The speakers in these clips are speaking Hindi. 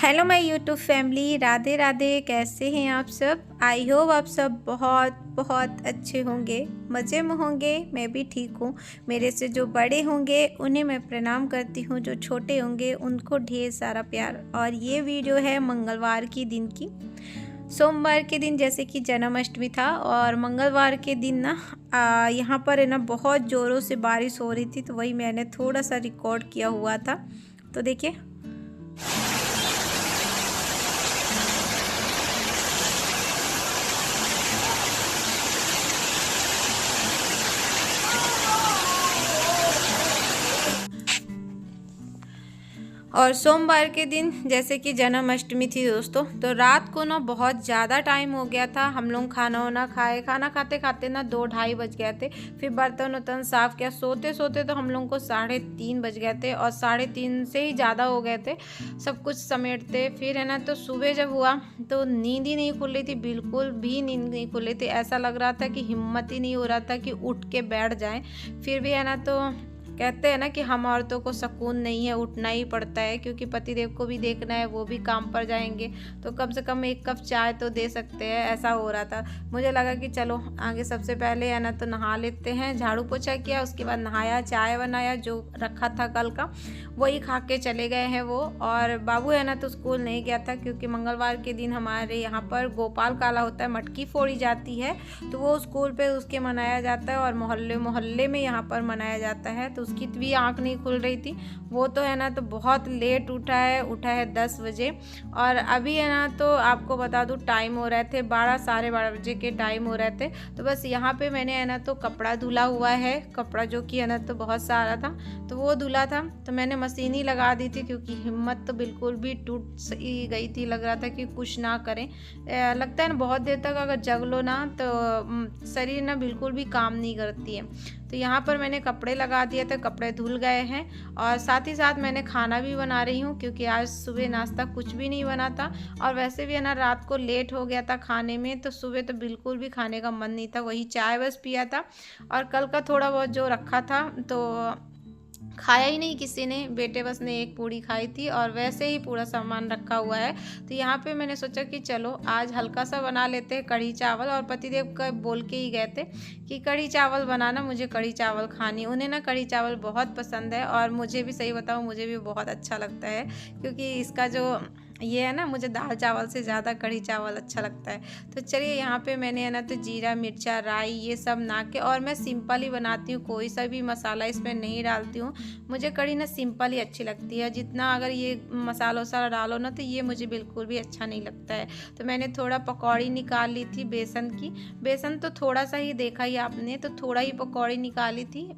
Hello my YouTube family, Radhe Radhe. कैसे हैं आप सब? आई होप आप सब बहुत बहुत अच्छे होंगे, मज़े में होंगे। मैं भी ठीक हूँ। मेरे से जो बड़े होंगे उन्हें मैं प्रणाम करती हूँ, जो छोटे होंगे उनको ढेर सारा प्यार। और ये वीडियो है मंगलवार की दिन की। सोमवार के दिन जैसे कि जन्माष्टमी था और मंगलवार के दिन ना यहाँ पर है ना बहुत ज़ोरों से बारिश हो रही थी, तो वही मैंने थोड़ा सा रिकॉर्ड किया हुआ था। तो देखिए, और सोमवार के दिन जैसे कि जन्माष्टमी थी दोस्तों, तो रात को ना बहुत ज़्यादा टाइम हो गया था। हम लोग खाना वाना खाए, खाना खाते खाते ना 2-2:30 बज गए थे। फिर बर्तन वर्तन साफ़ किया, सोते सोते तो हम लोग को 3:30 बज गए थे, और 3:30 से ही ज़्यादा हो गए थे सब कुछ समेटते। फिर है ना, तो सुबह जब हुआ तो नींद ही नहीं खुल रही थी, बिल्कुल भी नींद नहीं खुल रही थी। ऐसा लग रहा था कि हिम्मत ही नहीं हो रहा था कि उठ के बैठ जाएं। फिर भी है ना, तो कहते हैं ना कि हम औरतों को सुकून नहीं है, उठना ही पड़ता है, क्योंकि पतिदेव को भी देखना है, वो भी काम पर जाएंगे, तो कम से कम एक कप चाय तो दे सकते हैं। ऐसा हो रहा था। मुझे लगा कि चलो आगे सबसे पहले है ना तो नहा लेते हैं। झाड़ू पोछा किया, उसके बाद नहाया, चाय बनाया, जो रखा था कल का वही खा के चले गए हैं वो। और बाबू है ना तो स्कूल नहीं गया था, क्योंकि मंगलवार के दिन हमारे यहाँ पर गोपाल काला होता है, मटकी फोड़ी जाती है, तो वो स्कूल पे उसके मनाया जाता है, और मोहल्ले मोहल्ले में यहाँ पर मनाया जाता है। तो उसकी भी आँख नहीं खुल रही थी। वो तो है ना तो बहुत लेट उठा है 10 बजे। और अभी है ना तो आपको बता दूँ, टाइम हो रहे थे 12, 12:30 बजे के टाइम हो रहे थे। तो बस यहाँ पे मैंने है ना तो कपड़ा धुला हुआ है, कपड़ा जो कि है ना तो बहुत सारा था, तो वो धुला था, तो मैंने मशीन ही लगा दी थी, क्योंकि हिम्मत तो बिल्कुल भी टूट ही गई थी। लग रहा था कि कुछ ना करें। लगता है ना बहुत देर तक अगर जग लो ना तो शरीर ना बिल्कुल भी काम नहीं करती है। तो यहाँ पर मैंने कपड़े लगा दिए थे, कपड़े धुल गए हैं, और साथ ही साथ मैंने खाना भी बना रही हूँ, क्योंकि आज सुबह नाश्ता कुछ भी नहीं बना था। और वैसे भी है ना रात को लेट हो गया था खाने में, तो सुबह तो बिल्कुल भी खाने का मन नहीं था, वही चाय बस पिया था। और कल का थोड़ा बहुत जो रखा था तो खाया ही नहीं किसी ने, बेटे बस ने एक पूड़ी खाई थी, और वैसे ही पूरा सामान रखा हुआ है। तो यहाँ पे मैंने सोचा कि चलो आज हल्का सा बना लेते हैं कढ़ी चावल। और पतिदेव का बोल के ही गए थे कि कढ़ी चावल बनाना, मुझे कढ़ी चावल खानी। उन्हें ना कढ़ी चावल बहुत पसंद है, और मुझे भी, सही बताऊँ, मुझे भी बहुत अच्छा लगता है, क्योंकि इसका जो ये है ना, मुझे दाल चावल से ज़्यादा कढ़ी चावल अच्छा लगता है। तो चलिए, यहाँ पे मैंने है ना तो जीरा मिर्चा राई ये सब ना के, और मैं सिंपल ही बनाती हूँ, कोई सा भी मसाला इसमें नहीं डालती हूँ। मुझे कढ़ी ना सिंपल ही अच्छी लगती है। जितना अगर ये मसाला वसाला डालो ना तो ये मुझे बिल्कुल भी अच्छा नहीं लगता है। तो मैंने थोड़ा पकौड़ी निकाल ली थी बेसन की। बेसन तो थोड़ा सा ही देखा ही आपने, तो थोड़ा ही पकौड़ी निकाली थी,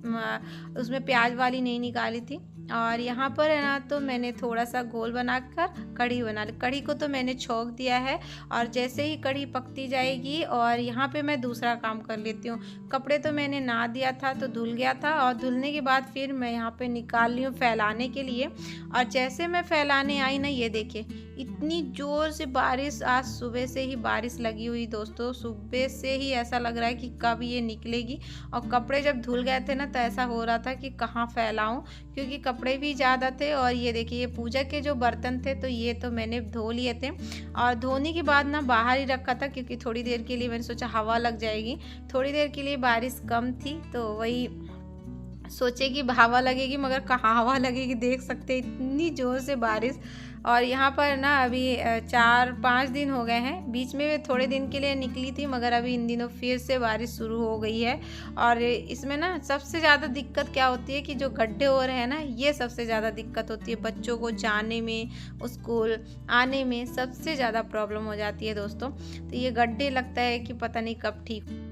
उसमें प्याज वाली नहीं निकाली थी। और यहाँ पर है ना तो मैंने थोड़ा सा घोल बनाकर कढ़ी बना ली। कढ़ी को तो मैंने छोंक दिया है, और जैसे ही कढ़ी पकती जाएगी, और यहाँ पे मैं दूसरा काम कर लेती हूँ। कपड़े तो मैंने नहा दिया था तो धुल गया था, और धुलने के बाद फिर मैं यहाँ पे निकाल ली हूँ फैलाने के लिए। और जैसे मैं फैलाने आई ना, ये देखिए इतनी ज़ोर से बारिश, आज सुबह से ही बारिश लगी हुई दोस्तों। सुबह से ही ऐसा लग रहा है कि कब ये निकलेगी। और कपड़े जब धुल गए थे ना तो ऐसा हो रहा था कि कहाँ फैलाऊं, क्योंकि कपड़े भी ज़्यादा थे। और ये देखिए, ये पूजा के जो बर्तन थे तो ये तो मैंने धो लिए थे, और धोने के बाद ना बाहर ही रखा था, क्योंकि थोड़ी देर के लिए मैंने सोचा हवा लग जाएगी। थोड़ी देर के लिए बारिश कम थी, तो वही सोचे कि हवा लगेगी, मगर कहाँ हवा लगेगी, देख सकते इतनी ज़ोर से बारिश। और यहाँ पर ना अभी 4-5 दिन हो गए हैं, बीच में थोड़े दिन के लिए निकली थी, मगर अभी इन दिनों फिर से बारिश शुरू हो गई है। और इसमें ना सबसे ज़्यादा दिक्कत क्या होती है कि जो गड्ढे हो रहे हैं ना, ये सबसे ज़्यादा दिक्कत होती है। बच्चों को जाने में, स्कूल आने में सबसे ज़्यादा प्रॉब्लम हो जाती है दोस्तों। तो ये गड्ढे लगता है कि पता नहीं कब ठीक।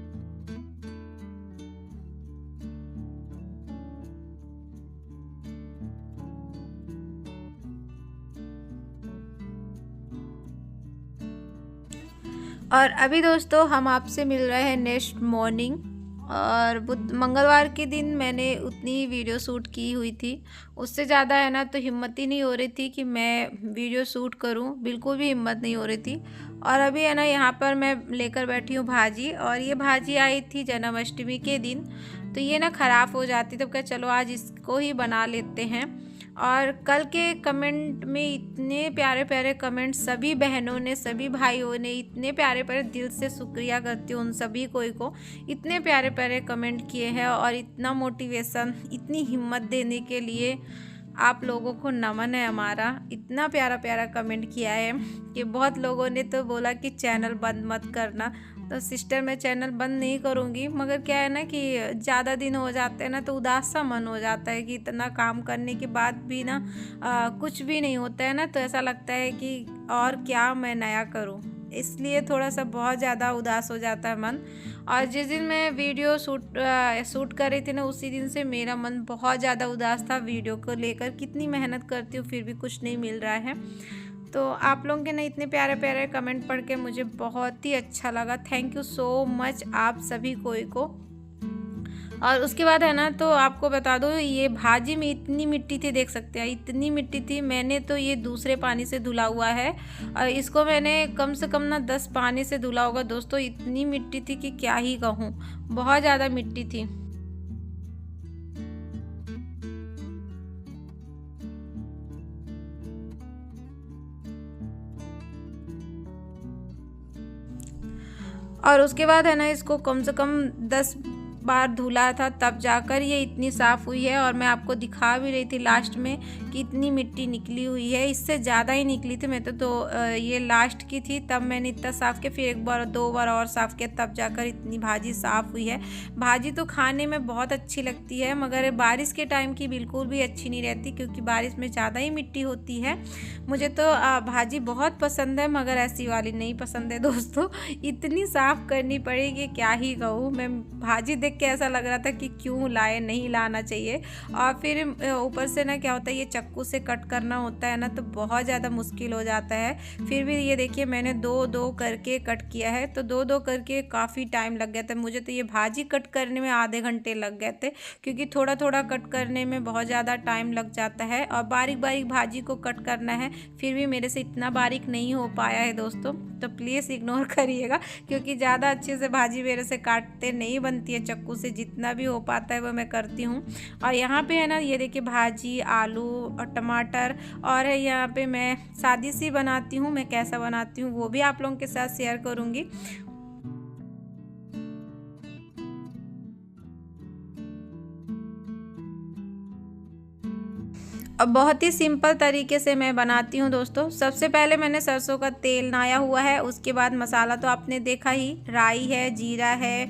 और अभी दोस्तों हम आपसे मिल रहे हैं नेक्स्ट मॉर्निंग। और मंगलवार के दिन मैंने उतनी ही वीडियो शूट की हुई थी, उससे ज़्यादा है ना तो हिम्मत ही नहीं हो रही थी कि मैं वीडियो शूट करूं, बिल्कुल भी हिम्मत नहीं हो रही थी। और अभी है ना यहाँ पर मैं लेकर बैठी हूँ भाजी, और ये भाजी आई थी जन्माष्टमी के दिन, तो ये ना ख़राब हो जाती, तो क्या चलो आज इसको ही बना लेते हैं। और कल के कमेंट में इतने प्यारे प्यारे कमेंट सभी बहनों ने, सभी भाइयों ने इतने प्यारे प्यारे, दिल से शुक्रिया करती हूँ उन सभी को इतने प्यारे प्यारे कमेंट किए हैं और इतना मोटिवेशन, इतनी हिम्मत देने के लिए आप लोगों को नमन है हमारा। इतना प्यारा प्यारा कमेंट किया है कि बहुत लोगों ने तो बोला कि चैनल बंद मत करना। तो सिस्टर मैं चैनल बंद नहीं करूँगी, मगर क्या है ना कि ज़्यादा दिन हो जाते हैं ना तो उदास सा मन हो जाता है कि इतना काम करने के बाद भी ना कुछ भी नहीं होता है ना, तो ऐसा लगता है कि और क्या मैं नया करूँ, इसलिए थोड़ा सा बहुत ज़्यादा उदास हो जाता है मन। और जिस दिन मैं वीडियो शूट कर रही थी ना, उसी दिन से मेरा मन बहुत ज़्यादा उदास था वीडियो को लेकर। कितनी मेहनत करती हूँ फिर भी कुछ नहीं मिल रहा है। तो आप लोगों के ना इतने प्यारे प्यारे कमेंट पढ़ के मुझे बहुत ही अच्छा लगा। थैंक यू सो मच आप सभी को। और उसके बाद है ना, तो आपको बता दो ये भाजी में इतनी मिट्टी थी, देख सकते हैं इतनी मिट्टी थी। मैंने तो ये दूसरे पानी से धुला हुआ है और इसको मैंने कम से कम ना 10 पानी से धुला होगा दोस्तों। इतनी मिट्टी थी कि क्या ही कहूँ, बहुत ज़्यादा मिट्टी थी। और उसके बाद है ना, इसको कम से कम 10 बार धुला था तब जाकर ये इतनी साफ़ हुई है। और मैं आपको दिखा भी रही थी लास्ट में कि इतनी मिट्टी निकली हुई है, इससे ज़्यादा ही निकली थी। मैं तो ये लास्ट की थी तब मैंने इतना साफ़ किया, फिर एक बार 2 बार और साफ़ किया तब जाकर इतनी भाजी साफ़ हुई है। भाजी तो खाने में बहुत अच्छी लगती है, मगर बारिश के टाइम की बिल्कुल भी अच्छी नहीं रहती, क्योंकि बारिश में ज़्यादा ही मिट्टी होती है। मुझे तो भाजी बहुत पसंद है, मगर ऐसी वाली नहीं पसंद है दोस्तों। इतनी साफ़ करनी पड़ेगी क्या ही कहूँ। मैं भाजी देख के ऐसा लग रहा था कि क्यों लाए, नहीं लाना चाहिए। और फिर ऊपर से ना क्या होता है, ये चक्कू से कट करना होता है ना, तो बहुत ज़्यादा मुश्किल हो जाता है। फिर भी ये देखिए मैंने 2-2 करके कट किया है, तो 2-2 करके काफ़ी टाइम लग गया था मुझे। तो ये भाजी कट करने में आधे घंटे लग गए थे, क्योंकि थोड़ा थोड़ा कट करने में बहुत ज़्यादा टाइम लग जाता है। और बारीक बारीक भाजी को कट करना है, फिर भी मेरे से इतना बारीक नहीं हो पाया है दोस्तों, तो प्लीज़ इग्नोर करिएगा, क्योंकि ज़्यादा अच्छे से भाजी मेरे से काटते नहीं बनती है चक्कू से। जितना भी हो पाता है वो मैं करती हूँ। और यहाँ पे है ना, ये देखिए भाजी, आलू और टमाटर, और यहाँ पे मैं सादी सी बनाती हूँ। मैं कैसा बनाती हूँ वो भी आप लोगों के साथ शेयर करूँगी। अब बहुत ही सिंपल तरीके से मैं बनाती हूँ दोस्तों। सबसे पहले मैंने सरसों का तेल नाया हुआ है, उसके बाद मसाला तो आपने देखा ही, राई है, जीरा है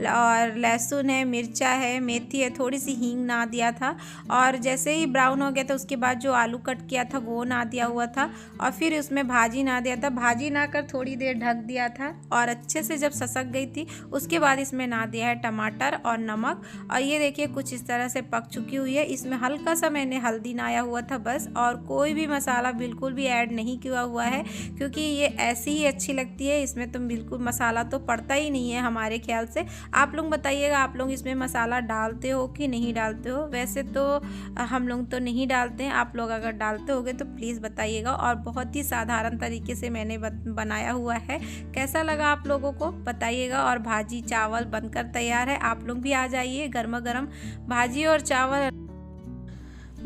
और लहसुन है, मिर्चा है, मेथी है, थोड़ी सी हींग ना दिया था। और जैसे ही ब्राउन हो गया था उसके बाद जो आलू कट किया था वो ना दिया हुआ था, और फिर उसमें भाजी ना दिया था। भाजी ना कर थोड़ी देर ढक दिया था, और अच्छे से जब ससक गई थी उसके बाद इसमें ना दिया है टमाटर और नमक। और ये देखिए कुछ इस तरह से पक चुकी हुई है। इसमें हल्का सा मैंने हल्दी नाया हुआ था बस, और कोई भी मसाला बिल्कुल भी ऐड नहीं किया हुआ है, क्योंकि ये ऐसी ही अच्छी लगती है। इसमें तो बिल्कुल मसाला तो पड़ता ही नहीं है हमारे ख्याल से। आप लोग बताइएगा, आप लोग इसमें मसाला डालते हो कि नहीं डालते हो। वैसे तो हम लोग तो नहीं डालते हैं, आप लोग अगर डालते होगे तो प्लीज़ बताइएगा। और बहुत ही साधारण तरीके से मैंने बनाया हुआ है। कैसा लगा आप लोगों को बताइएगा। और भाजी चावल बनकर तैयार है, आप लोग भी आ जाइए। गर्मा गर्म भाजी और चावल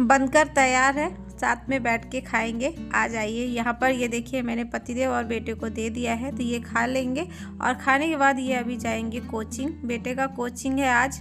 बनकर तैयार है, साथ में बैठ के खाएंगे, आ जाइए। यहाँ पर ये देखिए मैंने पतिदेव और बेटे को दे दिया है, तो ये खा लेंगे। और खाने के बाद ये अभी जाएंगे कोचिंग, बेटे का कोचिंग है आज।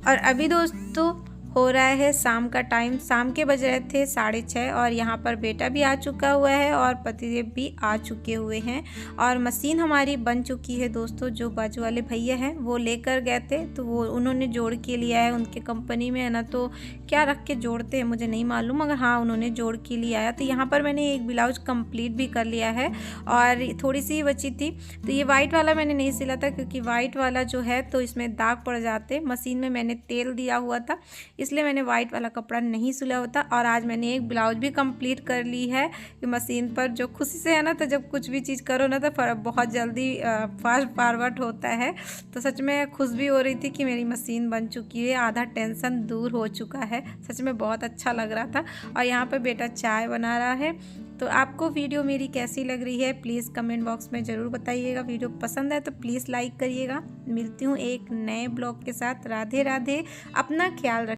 और अभी दोस्तों हो रहा है शाम का टाइम, शाम के बज रहे थे 6:30, और यहाँ पर बेटा भी आ चुका हुआ है और पतिदेव भी आ चुके हुए हैं। और मशीन हमारी बन चुकी है दोस्तों। जो बाजू वाले भैया हैं वो लेकर गए थे, तो वो उन्होंने जोड़ के लिया है। उनके कंपनी में है ना, तो क्या रख के जोड़ते हैं मुझे नहीं मालूम, मगर हाँ उन्होंने जोड़ के लिया है। तो यहाँ पर मैंने एक ब्लाउज कंप्लीट भी कर लिया है, और थोड़ी सी बची थी। तो ये वाइट वाला मैंने नहीं सिला था, क्योंकि वाइट वाला जो है तो इसमें दाग पड़ जाते। मशीन में मैंने तेल दिया हुआ था, इसलिए मैंने वाइट वाला कपड़ा नहीं सिला होता। और आज मैंने एक ब्लाउज भी कंप्लीट कर ली है मशीन पर। जो खुशी से है ना, तो जब कुछ भी चीज़ करो ना तो बहुत जल्दी फास्ट फॉरवर्ड होता है। तो सच में खुश भी हो रही थी कि मेरी मशीन बन चुकी है, आधा टेंशन दूर हो चुका है। सच में बहुत अच्छा लग रहा था। और यहाँ पे बेटा चाय बना रहा है, तो आपको वीडियो मेरी कैसी लग रही है प्लीज़ कमेंट बॉक्स में ज़रूर बताइएगा। वीडियो पसंद है तो प्लीज़ लाइक करिएगा। मिलती हूँ एक नए ब्लॉग के साथ। राधे राधे, अपना ख्याल रख